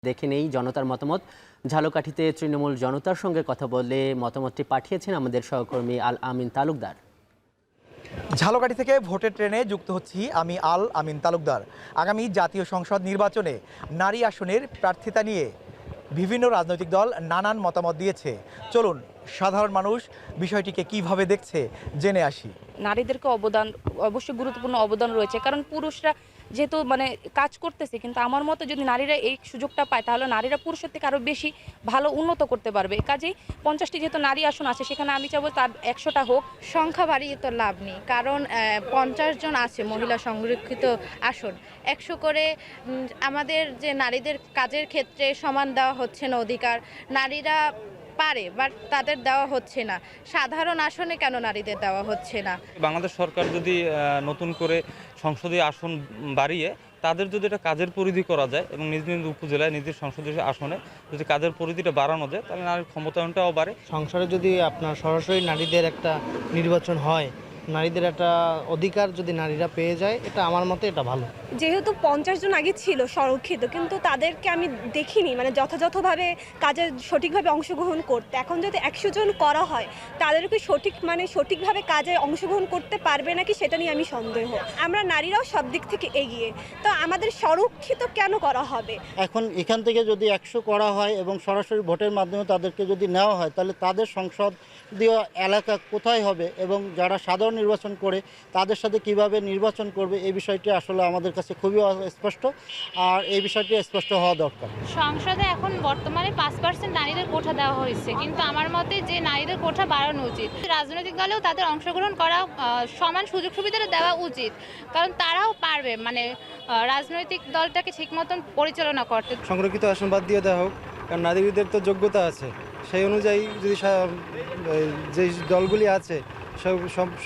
দেখে নেই জনতার মতামত। ঝালকাঠিতে তৃণমূল জনতার সঙ্গে কথা বলে মতামতটি পাঠিয়েছেন আমাদের সহকর্মী আল আমিন তালুকদার। ঝালকাঠি থেকে ভোটের ট্রেনে যুক্ত হচ্ছি আমি আল আমিন তালুকদার। আগামী জাতীয় সংসদ নির্বাচনে নারী আসনের প্রার্থিতা নিয়ে বিভিন্ন রাজনৈতিক দল নানান মতামত দিয়েছে। চলুন সাধারণ মানুষ বিষয়টিকে কিভাবে দেখছে জেনে আসি। নারীদেরকে অবশ্যই গুরুত্বপূর্ণ অবদান রয়েছে, কারণ পুরুষরা যেহেতু কাজ করতেছে, কিন্তু আমার মতে যদি নারীরা এই সুযোগটা পায় তাহলে নারীরা পুরুষের থেকে আরও বেশি ভালো উন্নত করতে পারবে। কাজেই 50টি যেহেতু নারী আসন আছে, সেখানে আমি চাবো তার 100টা হোক। সংখ্যা বাড়িয়ে তো লাভ নেই, কারণ 50 জন আছে মহিলা সংরক্ষিত আসন, 100 করে আমাদের যে নারীদের কাজের ক্ষেত্রে সমান দেওয়া হচ্ছে না অধিকার। নারীরা পারে, বাট তাদের দেওয়া হচ্ছে না। সাধারণ আসনে কেন নারীদের দেওয়া হচ্ছে না? বাংলাদেশ সরকার যদি নতুন করে সংসদীয় আসন বাড়িয়ে তাদের যদি এটা কাজের পরিধি করা যায় এবং নিজ নিজ উপজেলায় নিজের সংসদীয় আসনে যদি কাজের পরিধিটা বাড়ানো যায়, তাহলে নারীর ক্ষমতায়নটাও বাড়ে। সংসারে যদি আপনার সরাসরি নারীদের একটা নির্বাচন হয়, নারীদের একটা অধিকার যদি নারীরা পেয়ে যায়, এটা আমার মতে এটা ভালো। যেহেতু 50 জন আগে ছিল সংরক্ষিত, কিন্তু তাদেরকে আমি দেখিনি যথাযথভাবে কাজে সঠিকভাবে অংশগ্রহণ করতে। এখন যদি 100 জন করা হয়, তাদেরকে সঠিকভাবে কাজে অংশগ্রহণ করতে পারবে নাকি সেটা নিয়ে আমি সন্দেহ। আমরা নারীরাও সব দিক থেকে এগিয়ে, তো আমাদের সংরক্ষিত কেন করা হবে? এখন এখান থেকে যদি 100 করা হয় এবং সরাসরি ভোটের মাধ্যমে তাদেরকে যদি নেওয়া হয়, তাহলে তাদের সংসদীয় এলাকা কোথায় হবে এবং যারা সাধারণ নির্বাচন করে তাদের সাথে কিভাবে নির্বাচন করবে, এই বিষয়টি আসলে আমাদের কাছে খুবই স্পষ্ট, আর এই বিষয়টি স্পষ্ট হওয়া দরকার। সংসদে এখন বর্তমানে 5% নারীদের কোঠা দেওয়া হয়েছে, কিন্তু আমার মতে যে নারীদের কোঠা বাড়ানো উচিত। রাজনৈতিক দলেও তাদের অংশগ্রহণ করা, সমান সুযোগ সুবিধা দেওয়া উচিত, কারণ তারাও পারবে রাজনৈতিক দলটাকে ঠিক মতন পরিচালনা করতে। সংরক্ষিত আসন বাদ দিয়ে দেওয়া হোক, কারণ নারীদের তো যোগ্যতা আছে, সেই অনুযায়ী যদি যে দলগুলি আছে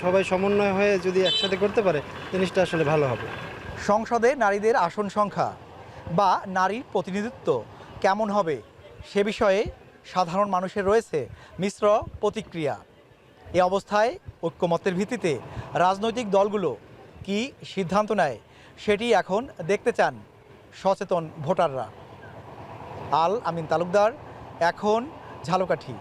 সবাই সমন্বয় হয়ে যদি একসাথে করতে পারে, জিনিসটা আসলে ভালো হবে। সংসদে নারীদের আসন সংখ্যা বা নারীর প্রতিনিধিত্ব কেমন হবে সে বিষয়ে সাধারণ মানুষের রয়েছে মিশ্র প্রতিক্রিয়া। এ অবস্থায় ঐক্যমত্যের ভিত্তিতে রাজনৈতিক দলগুলো কি সিদ্ধান্ত নেয় সেটি এখন দেখতে চান সচেতন ভোটাররা। আল আমিন তালুকদার, এখন ঝালকাঠি।